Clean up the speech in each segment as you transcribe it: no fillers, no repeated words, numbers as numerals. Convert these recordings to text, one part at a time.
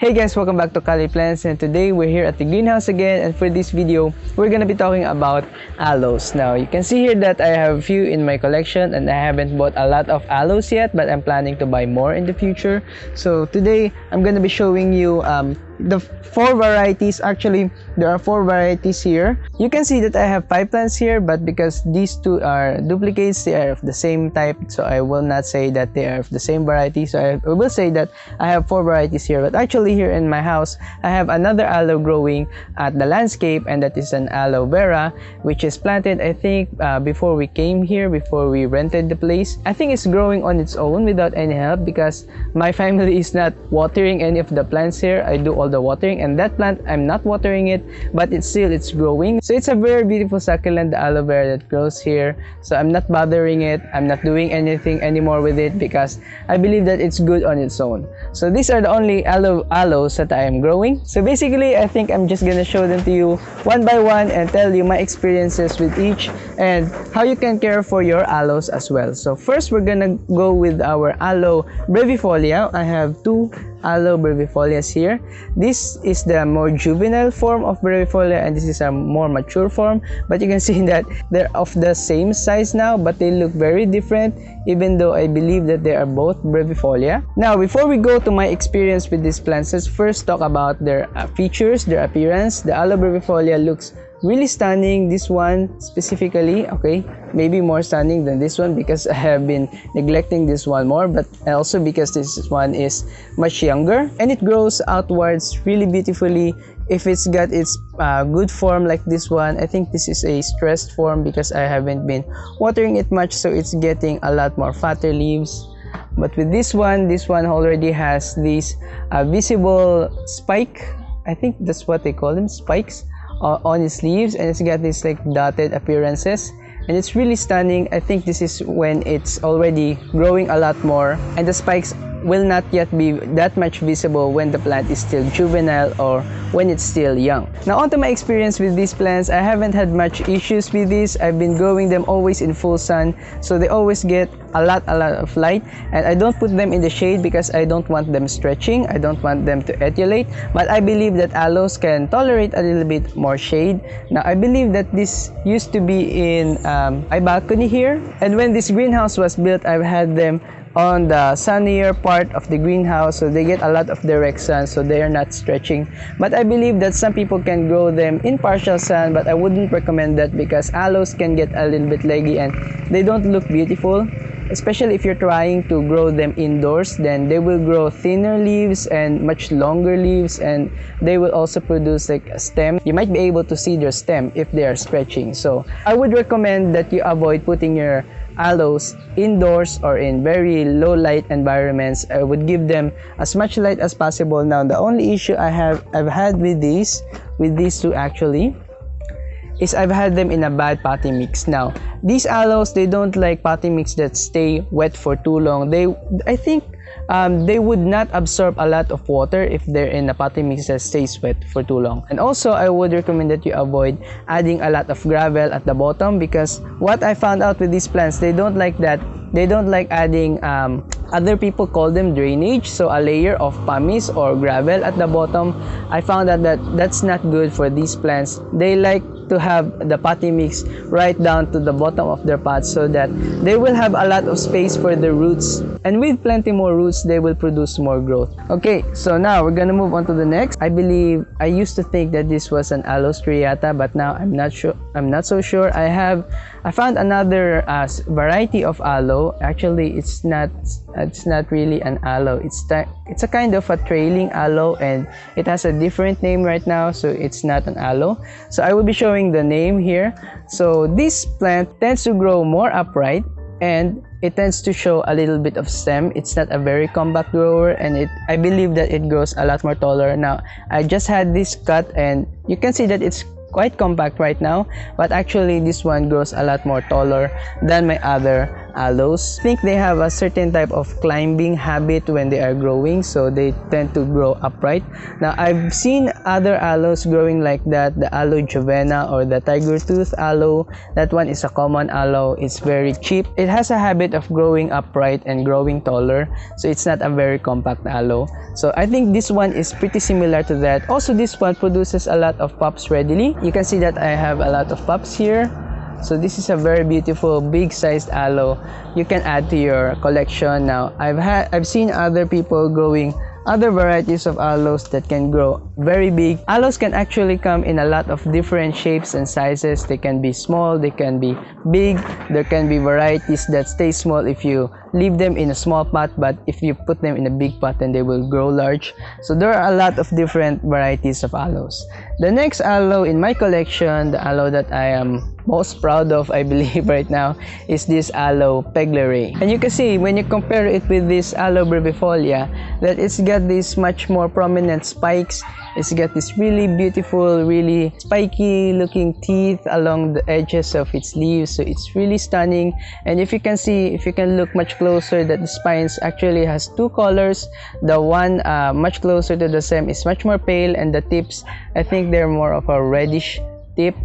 Hey guys, welcome back to Cali Plants, and today we're here at the greenhouse again, and for this video we're gonna be talking about aloes. Now you can see here that I have a few in my collection and I haven't bought a lot of aloes yet, but I'm planning to buy more in the future. So today I'm gonna be showing you the 4 varieties. Actually, there are 4 varieties here. You can see that I have 5 plants here, but because these 2 are duplicates, they are of the same type, so I will not say that they are of the same variety. So I will say that I have 4 varieties here, but actually here in my house I have another aloe growing at the landscape, and that is an aloe vera, which is planted I think before we came here, before we rented the place. I think it's growing on its own without any help because my family is not watering any of the plants here. I do all the watering, and that plant I'm not watering it, but it's growing. So it's a very beautiful succulent, the aloe vera that grows here. So I'm not bothering it, I'm not doing anything anymore with it because I believe that it's good on its own. So these are the only aloes that I am growing. So basically I think I'm just gonna show them to you one by one and tell you my experiences with each and how you can care for your aloes as well. So first we're gonna go with our aloe brevifolia. I have 2 aloe brevifolias here. This is the more juvenile form of brevifolia, and this is a more mature form, but you can see that they're of the same size now, but they look very different, even though I believe that they are both brevifolia. Now before we go to my experience with these plants, let's first talk about their features, their appearance. The aloe brevifolia looks really stunning. This one specifically, okay, maybe more stunning than this one because I have been neglecting this one more, but also because this one is much younger and it grows outwards really beautifully. If it's got its good form like this one, I think this is a stressed form because I haven't been watering it much, so it's getting a lot more fatter leaves. But with this one already has these visible spike, I think that's what they call them, spikes, on its leaves, and it's got these like dotted appearances, and it's really stunning. I think this is when it's already growing a lot more, and the spikes will not yet be that much visible when the plant is still juvenile or when it's still young. Now onto my experience with these plants. I haven't had much issues with this. I've been growing them always in full sun, so they always get a lot of light, and I don't put them in the shade because I don't want them stretching. I don't want them to etiolate, but I believe that aloes can tolerate a little bit more shade. Now I believe that this used to be in my balcony here, and when this greenhouse was built, I've had them on the sunnier part of the greenhouse, so they get a lot of direct sun, so they are not stretching. But I believe that some people can grow them in partial sun, but I wouldn't recommend that because aloes can get a little bit leggy and they don't look beautiful. Especially if you're trying to grow them indoors, then they will grow thinner leaves and much longer leaves, and they will also produce like a stem. You might be able to see their stem if they are stretching. So I would recommend that you avoid putting your aloes indoors or in very low light environments. I would give them as much light as possible. Now the only issue I've had with these 2 actually is I've had them in a bad potting mix. Now these aloes, they don't like potting mix that stay wet for too long. I think they would not absorb a lot of water if they're in a potting mix that stays wet for too long. And also I would recommend that you avoid adding a lot of gravel at the bottom, because what I found out with these plants, they don't like that. They don't like adding other people call them drainage, so a layer of pumice or gravel at the bottom. I found out that that's not good for these plants. They like to have the potting mix right down to the bottom of their pots so that they will have a lot of space for the roots, and with plenty more roots they will produce more growth. Okay, so now we're gonna move on to the next. I believe I used to think that this was an aloe striata, but now I'm not so sure. I found another variety of aloe. Actually it's not really an aloe. It's a kind of a trailing aloe, and it has a different name right now, so it's not an aloe. So I will be showing the name here. So this plant tends to grow more upright, and it tends to show a little bit of stem. It's not a very compact grower, and I believe that it grows a lot more taller. Now I just had this cut, and you can see that it's quite compact right now, but actually this one grows a lot more taller than my other aloes. I think they have a certain type of climbing habit when they are growing, so they tend to grow upright. Now I've seen other aloes growing like that, the aloe juvena or the tiger tooth aloe. That one is a common aloe. It's very cheap. It has a habit of growing upright and growing taller, so it's not a very compact aloe. So I think this one is pretty similar to that. Also, this one produces a lot of pups readily. You can see that I have a lot of pups here. So this is a very beautiful big sized aloe you can add to your collection. Now I've seen other people growing other varieties of aloes that can grow very big. Aloes can actually come in a lot of different shapes and sizes. They can be small, they can be big. There can be varieties that stay small if you leave them in a small pot, but if you put them in a big pot, then they will grow large. So there are a lot of different varieties of aloes. The next aloe in my collection, the aloe that I am most proud of, I believe right now, is this aloe peglory. And you can see when you compare it with this aloe brevifolia that it's got these much more prominent spikes. It's got this really beautiful, really spiky looking teeth along the edges of its leaves, so it's really stunning. And if you can see, if you can look much closer, that the spines actually has two colors. The one much closer to the stem is much more pale, and the tips, I think they're more of a reddish tip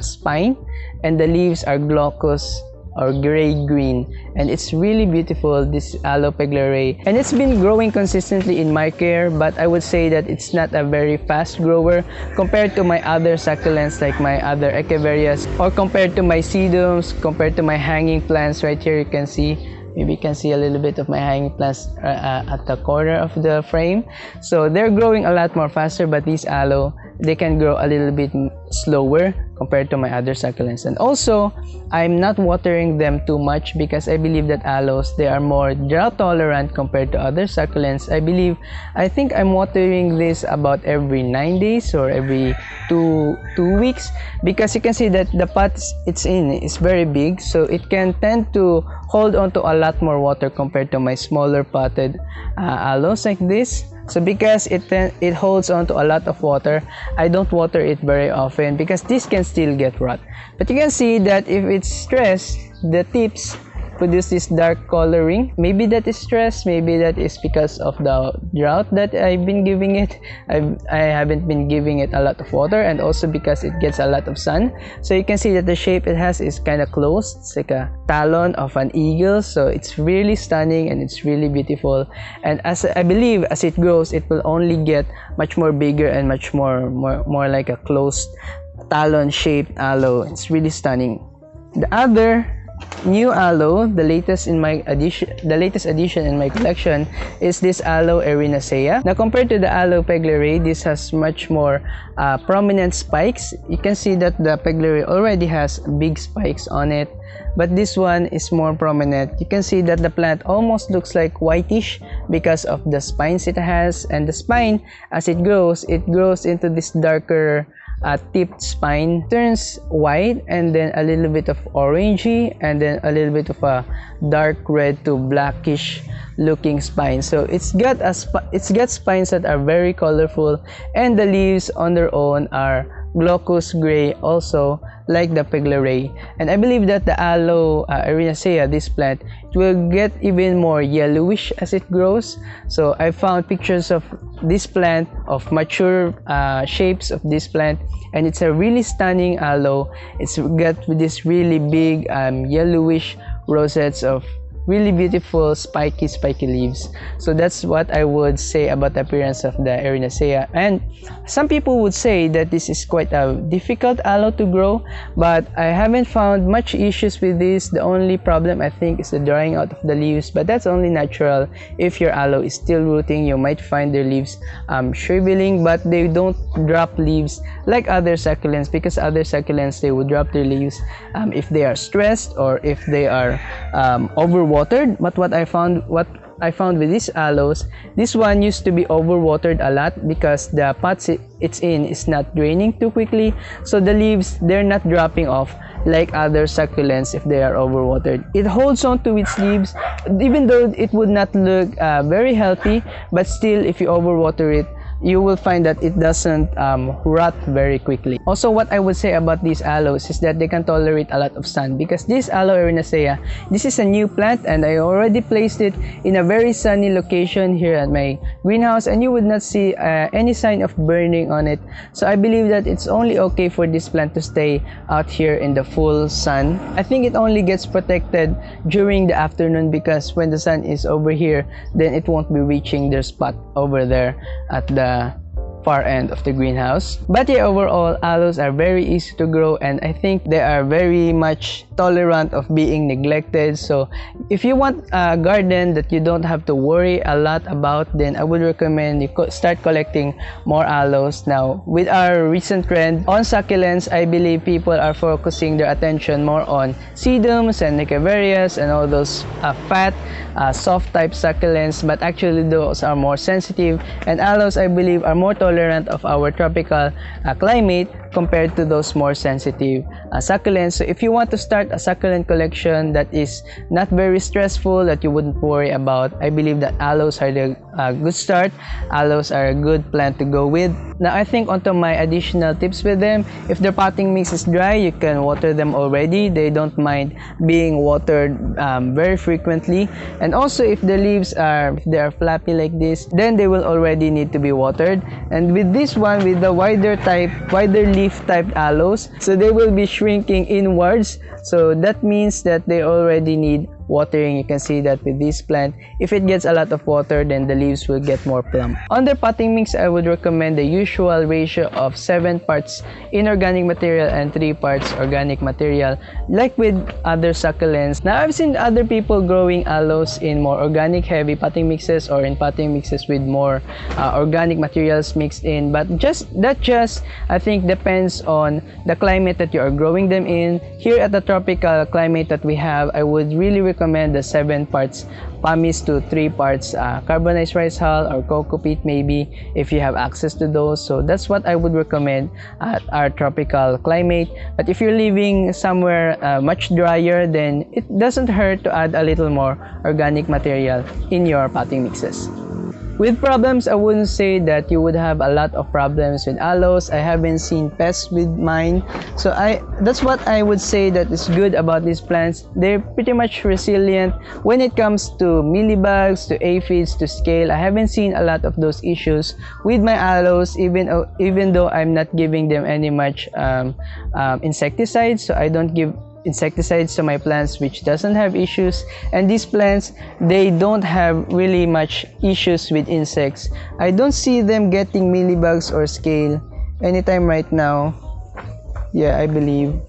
spine, and the leaves are glaucous or gray-green, and it's really beautiful, this aloe peglory. And it's been growing consistently in my care, but I would say that it's not a very fast grower compared to my other succulents like my other echeverias, or compared to my sedums, compared to my hanging plants. Right here you can see, maybe you can see a little bit of my hanging plants at the corner of the frame. So they're growing a lot more faster, but these aloe, they can grow a little bit slower compared to my other succulents. And also, I'm not watering them too much because I believe that aloes, they are more drought tolerant compared to other succulents. I think I'm watering this about every 9 days or every two weeks, because you can see that the pot it's in is very big, so it can tend to hold on to a lot more water compared to my smaller potted aloes like this. So because it holds on to a lot of water, I don't water it very often because this can still get rot. But you can see that if it's stressed, the tips produce this dark coloring. Maybe that is stress, maybe that is because of the drought that I've been giving it. I haven't been giving it a lot of water, and also because it gets a lot of sun. So you can see that the shape it has is kind of closed. It's like a talon of an eagle, so it's really stunning and it's really beautiful. And as I believe, as it grows, it will only get much more bigger and much more like a closed talon shaped aloe. It's really stunning. The other new aloe, the latest addition in my collection, is this aloe arenacea. Now compared to the aloe peglory, this has much more prominent spikes. You can see that the peglory already has big spikes on it, but this one is more prominent. You can see that the plant almost looks like whitish because of the spines it has, and the spine, as it grows into this darker tipped spine, turns white, and then a little bit of orangey, and then a little bit of a dark red to blackish looking spine. So it's got spines that are very colorful, and the leaves on their own are glaucous gray also, like the peglory. And I believe that the aloe arenacea, this plant, it will get even more yellowish as it grows. So I found pictures of this plant, of mature shapes of this plant, and it's a really stunning aloe. It's got this really big yellowish rosettes of really beautiful spiky leaves. So that's what I would say about the appearance of the arenacea. And some people would say that this is quite a difficult aloe to grow, but I haven't found much issues with this. The only problem I think is the drying out of the leaves, but that's only natural. If your aloe is still rooting, you might find their leaves shriveling, but they don't drop leaves like other succulents, because other succulents, they would drop their leaves if they are stressed or if they are overwatered. But what I found with these aloes, this one used to be overwatered a lot because the pot it's in is not draining too quickly, so the leaves, they're not dropping off like other succulents if they are overwatered. It holds on to its leaves, even though it would not look very healthy, but still if you overwater it, you will find that it doesn't rot very quickly. Also, what I would say about these aloes is that they can tolerate a lot of sun, because this aloe arenacea, this is a new plant and I already placed it in a very sunny location here at my greenhouse, and you would not see any sign of burning on it. So I believe that it's only okay for this plant to stay out here in the full sun. I think it only gets protected during the afternoon, because when the sun is over here, then it won't be reaching their spot over there at the far end of the greenhouse. But yeah, overall, aloes are very easy to grow, and I think they are very much tolerant of being neglected. So if you want a garden that you don't have to worry a lot about, then I would recommend you start collecting more aloes. Now, with our recent trend on succulents, I believe people are focusing their attention more on sedums and nicaverias and all those fat soft type succulents, but actually those are more sensitive, and aloes, I believe, are more tolerant of our tropical climate compared to those more sensitive succulents. So if you want to start a succulent collection that is not very stressful, that you wouldn't worry about, I believe that aloes are the good start. Aloes are a good plant to go with. Now, I think onto my additional tips with them. If their potting mix is dry, you can water them already. They don't mind being watered very frequently. And also, if the leaves are flappy like this, then they will already need to be watered. And with this one, with the wider leaf type aloes, so they will be shrinking inwards. So that means that they already need watering. You can see that with this plant, if it gets a lot of water, then the leaves will get more plump. On their potting mix, I would recommend the usual ratio of 7 parts inorganic material and 3 parts organic material, like with other succulents. Now, I've seen other people growing aloes in more organic heavy potting mixes, or in potting mixes with more organic materials mixed in, but that I think depends on the climate that you are growing them in. Here at the tropical climate that we have, I would really recommend the 7 parts pumice to 3 parts carbonized rice hull or coco peat, maybe, if you have access to those. So that's what I would recommend at our tropical climate. But if you're living somewhere much drier, then it doesn't hurt to add a little more organic material in your potting mixes. With problems, I wouldn't say that you would have a lot of problems with aloes. I haven't seen pests with mine. So that's what I would say that is good about these plants. They're pretty much resilient when it comes to mealybugs, to aphids, to scale. I haven't seen a lot of those issues with my aloes, even though I'm not giving them any much insecticides. So I don't give insecticides to my plants, which doesn't have issues. And these plants, they don't have really much issues with insects. I don't see them getting mealybugs or scale anytime right now. Yeah, I believe.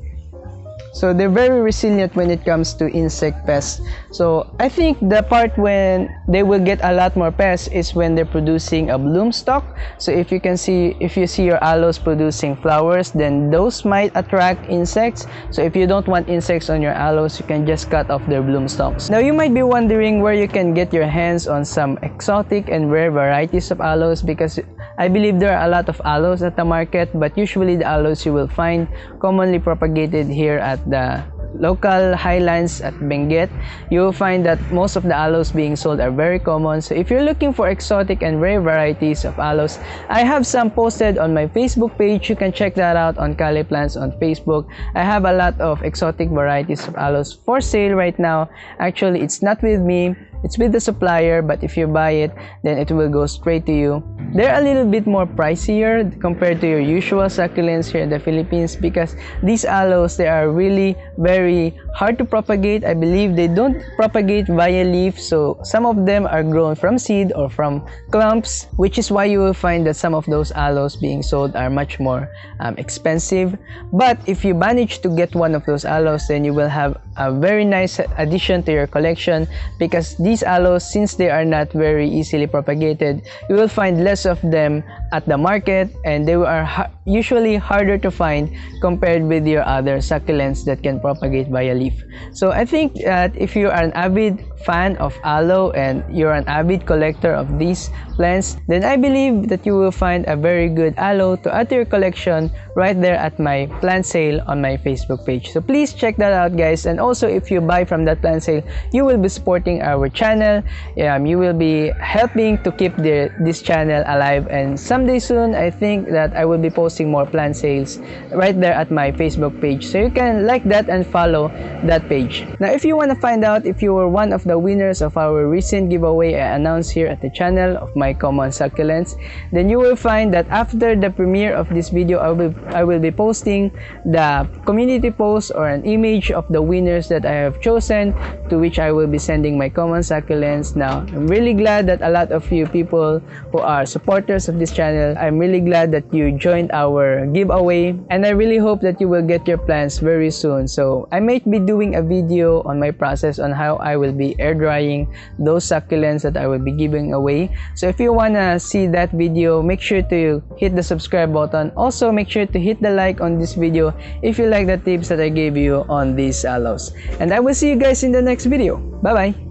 So they're very resilient when it comes to insect pests. So I think the part when they will get a lot more pests is when they're producing a bloom stalk. So if you see your aloes producing flowers, then those might attract insects. So if you don't want insects on your aloes, you can just cut off their bloom stalks. Now, you might be wondering where you can get your hands on some exotic and rare varieties of aloes, because I believe there are a lot of aloes at the market, but usually the aloes you will find commonly propagated here at the local highlands at Benguet, you will find that most of the aloes being sold are very common. So if you're looking for exotic and rare varieties of aloes, I have some posted on my Facebook page. You can check that out on Cali Plants on Facebook. I have a lot of exotic varieties of aloes for sale right now. Actually, it's not with me, it's with the supplier, but if you buy it, then it will go straight to you. They're a little bit more pricier compared to your usual succulents here in the Philippines, because these aloes, they are really very hard to propagate. I believe they don't propagate via leaf, so some of them are grown from seed or from clumps, which is why you will find that some of those aloes being sold are much more expensive. But if you manage to get one of those aloes, then you will have a very nice addition to your collection, because these aloes, since they are not very easily propagated, you will find less of them at the market, and they are usually harder to find compared with your other succulents that can propagate via leaf. So I think that if you are an avid fan of aloe and you're an avid collector of these plants, then I believe that you will find a very good aloe to add to your collection right there at my plant sale on my Facebook page. So please check that out, guys. And also, if you buy from that plant sale, you will be supporting our channel. You will be helping to keep this channel alive, and someday soon, I think that I will be posting more plant sales right there at my Facebook page. So you can like that and follow that page. Now, if you want to find out if you were one of the winners of our recent giveaway I announced here at the channel of my common succulents, then you will find that after the premiere of this video, I will be posting the community post or an image of the winners that I have chosen, to which I will be sending my common succulents. Now, I'm really glad that a lot of you people who are supporters of this channel, I'm really glad that you joined our giveaway, and I really hope that you will get your plants very soon. So I might be doing a video on my process on how I will be air drying those succulents that I will be giving away. So if you wanna see that video, make sure to hit the subscribe button. Also, make sure to hit the like on this video if you like the tips that I gave you on these aloes. And I will see you guys in the next video. Bye bye.